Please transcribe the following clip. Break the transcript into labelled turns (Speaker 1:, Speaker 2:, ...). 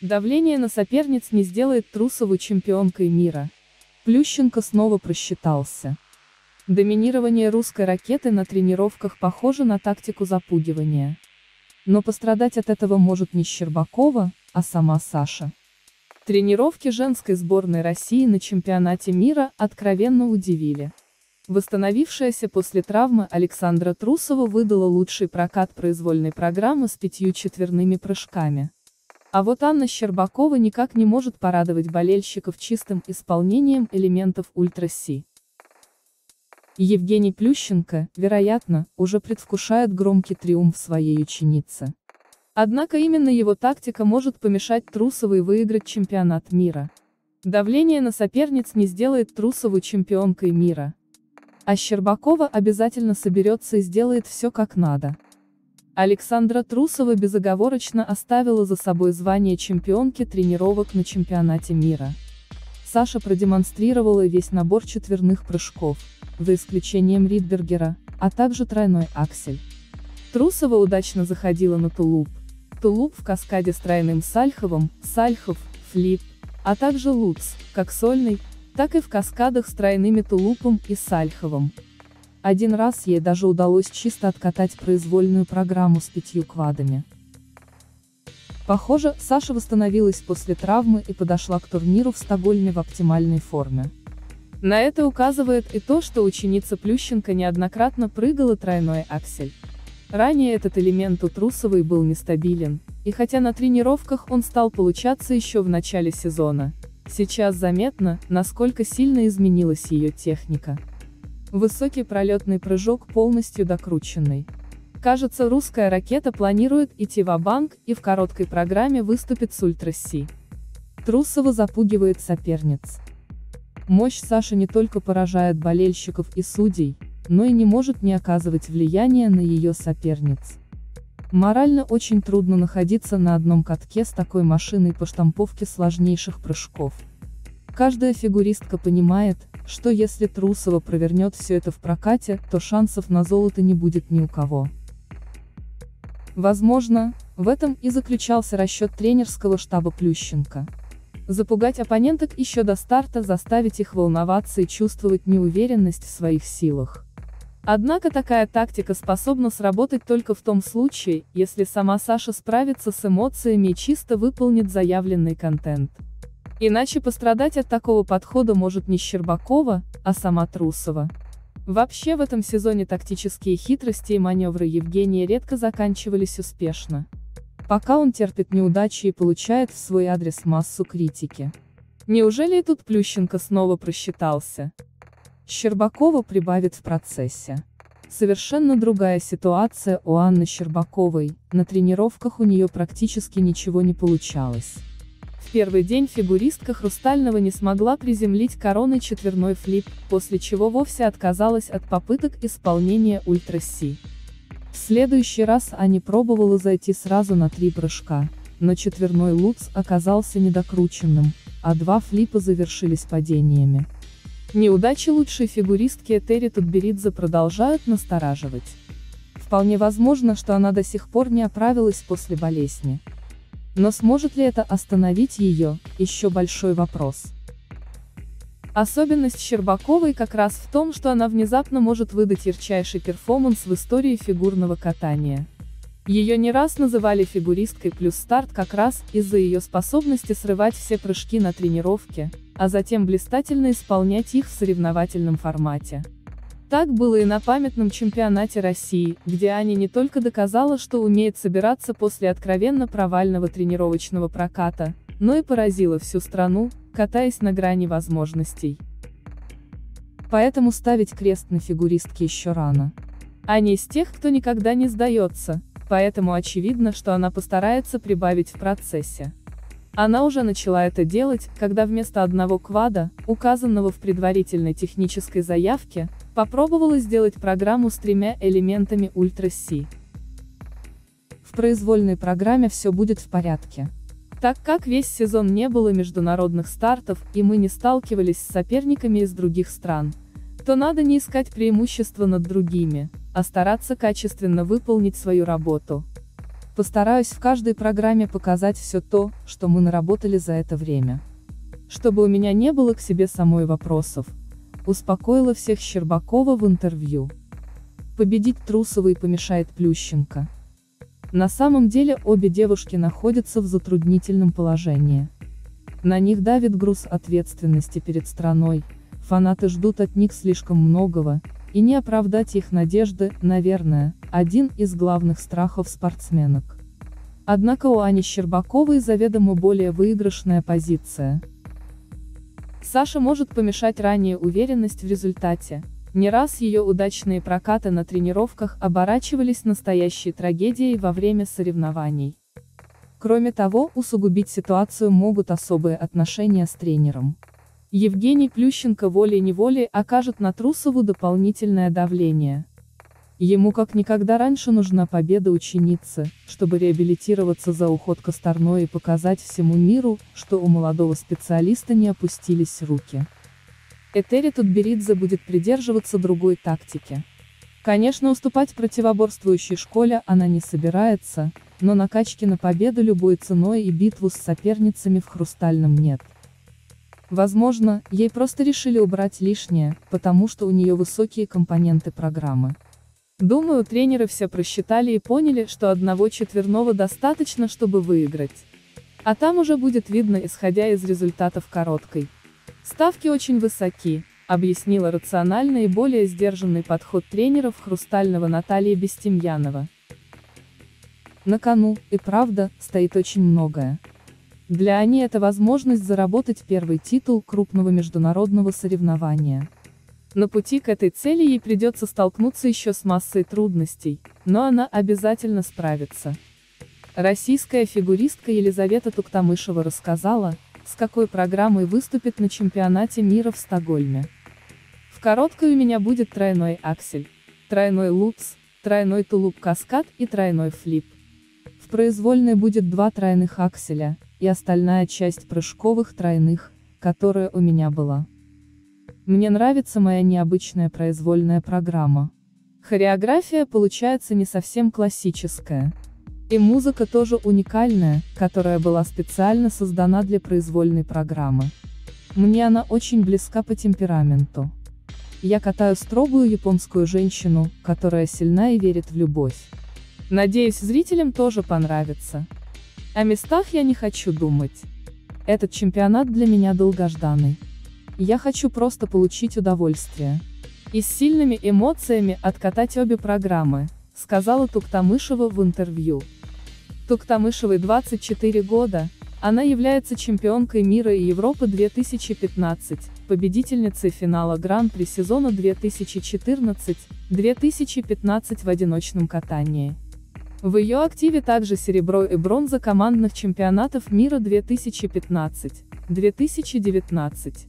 Speaker 1: Давление на соперниц не сделает Трусову чемпионкой мира. Плющенко снова просчитался. Доминирование русской ракеты на тренировках похоже на тактику запугивания. Но пострадать от этого может не Щербакова, а сама Саша. Тренировки женской сборной России на чемпионате мира откровенно удивили. Восстановившаяся после травмы Александра Трусова выдала лучший прокат произвольной программы с 5 четверными прыжками. А вот Анна Щербакова никак не может порадовать болельщиков чистым исполнением элементов ультра-си. Евгений Плющенко, вероятно, уже предвкушает громкий триумф своей ученицы. Однако именно его тактика может помешать Трусовой выиграть чемпионат мира. Давление на соперниц не сделает Трусову чемпионкой мира. А Щербакова обязательно соберется и сделает все как надо. Александра Трусова безоговорочно оставила за собой звание чемпионки тренировок на чемпионате мира. Саша продемонстрировала весь набор четверных прыжков, за исключением Ридбергера, а также тройной аксель. Трусова удачно заходила на тулуп. Тулуп в каскаде с тройным сальховым, сальхов, флип, а также лутс, как сольный, так и в каскадах с тройными тулупом и сальховым. Один раз ей даже удалось чисто откатать произвольную программу с 5 квадами. Похоже, Саша восстановилась после травмы и подошла к турниру в Стокгольме в оптимальной форме. На это указывает и то, что ученица Плющенко неоднократно прыгала тройной аксель. Ранее этот элемент у Трусовой был нестабилен, и хотя на тренировках он стал получаться еще в начале сезона, сейчас заметно, насколько сильно изменилась ее техника. Высокий пролетный прыжок полностью докрученный. Кажется, русская ракета планирует идти ва-банк и в короткой программе выступит с ультра-си. Трусова запугивает соперниц. Мощь Саши не только поражает болельщиков и судей, но и не может не оказывать влияния на ее соперниц. Морально очень трудно находиться на одном катке с такой машиной по штамповке сложнейших прыжков. Каждая фигуристка понимает, что если Трусова провернет все это в прокате, то шансов на золото не будет ни у кого. Возможно, в этом и заключался расчет тренерского штаба Плющенко. Запугать оппоненток еще до старта, заставить их волноваться и чувствовать неуверенность в своих силах. Однако такая тактика способна сработать только в том случае, если сама Саша справится с эмоциями и чисто выполнит заявленный контент. Иначе пострадать от такого подхода может не Щербакова, а сама Трусова. Вообще в этом сезоне тактические хитрости и маневры Евгения редко заканчивались успешно. Пока он терпит неудачи и получает в свой адрес массу критики. Неужели и тут Плющенко снова просчитался? Щербакова прибавит в процессе. Совершенно другая ситуация у Анны Щербаковой, на тренировках у нее практически ничего не получалось. В первый день фигуристка Хрустального не смогла приземлить короной четверной флип, после чего вовсе отказалась от попыток исполнения ультра-си. В следующий раз Аня пробовала зайти сразу на 3 прыжка, но четверной лутс оказался недокрученным, а 2 флипа завершились падениями. Неудачи лучшей фигуристки Этери Тутберидзе продолжают настораживать. Вполне возможно, что она до сих пор не оправилась после болезни. Но сможет ли это остановить ее, еще большой вопрос. Особенность Щербаковой как раз в том, что она внезапно может выдать ярчайший перформанс в истории фигурного катания. Ее не раз называли фигуристкой плюс старт как раз из-за ее способности срывать все прыжки на тренировке, а затем блистательно исполнять их в соревновательном формате. Так было и на памятном чемпионате России, где Аня не только доказала, что умеет собираться после откровенно провального тренировочного проката, но и поразила всю страну, катаясь на грани возможностей. Поэтому ставить крест на фигуристке еще рано. Аня из тех, кто никогда не сдается, поэтому очевидно, что она постарается прибавить в процессе. Она уже начала это делать, когда вместо одного квада, указанного в предварительной технической заявке, попробовала сделать программу с 3 элементами ультра-си. В произвольной программе все будет в порядке. Так как весь сезон не было международных стартов, и мы не сталкивались с соперниками из других стран, то надо не искать преимущества над другими, а стараться качественно выполнить свою работу. Постараюсь в каждой программе показать все то, что мы наработали за это время. Чтобы у меня не было к себе самой вопросов, успокоила всех Щербакова в интервью. Победить Трусовой помешает Плющенко. На самом деле обе девушки находятся в затруднительном положении. На них давит груз ответственности перед страной, фанаты ждут от них слишком многого, и не оправдать их надежды, наверное, один из главных страхов спортсменок. Однако у Ани Щербаковой заведомо более выигрышная позиция. Саше может помешать ранее уверенность в результате. Не раз ее удачные прокаты на тренировках оборачивались настоящей трагедией во время соревнований. Кроме того, усугубить ситуацию могут особые отношения с тренером. Евгений Плющенко волей-неволей окажет на Трусову дополнительное давление. Ему как никогда раньше нужна победа ученицы, чтобы реабилитироваться за уход Косторной и показать всему миру, что у молодого специалиста не опустились руки. Этери Тутберидзе будет придерживаться другой тактики. Конечно, уступать противоборствующей школе она не собирается, но накачки на победу любой ценой и битву с соперницами в «Хрустальном» нет. Возможно, ей просто решили убрать лишнее, потому что у нее высокие компоненты программы. Думаю, тренеры все просчитали и поняли, что одного четверного достаточно, чтобы выиграть. А там уже будет видно, исходя из результатов короткой. Ставки очень высоки, объяснила рациональный и более сдержанный подход тренеров «Хрустального» Наталья Бестемьянова. На кону, и правда, стоит очень многое. Для Ани это возможность заработать первый титул крупного международного соревнования. На пути к этой цели ей придется столкнуться еще с массой трудностей, но она обязательно справится. Российская фигуристка Елизавета Туктамышева рассказала, с какой программой выступит на чемпионате мира в Стокгольме. В короткой у меня будет тройной аксель, тройной лупс, тройной тулуп-каскад и тройной флип. В произвольной будет 2 тройных акселя, и остальная часть прыжковых тройных, которая у меня была. Мне нравится моя необычная произвольная программа. Хореография получается не совсем классическая. И музыка тоже уникальная, которая была специально создана для произвольной программы. Мне она очень близка по темпераменту. Я катаю строгую японскую женщину, которая сильна и верит в любовь. Надеюсь, зрителям тоже понравится. О местах я не хочу думать. Этот чемпионат для меня долгожданный. Я хочу просто получить удовольствие. И с сильными эмоциями откатать обе программы, сказала Туктамышева в интервью. Туктамышевой 24 года, она является чемпионкой мира и Европы 2015, победительницей финала Гран-при сезона 2014-2015 в одиночном катании. В ее активе также серебро и бронза командных чемпионатов мира 2015, 2019.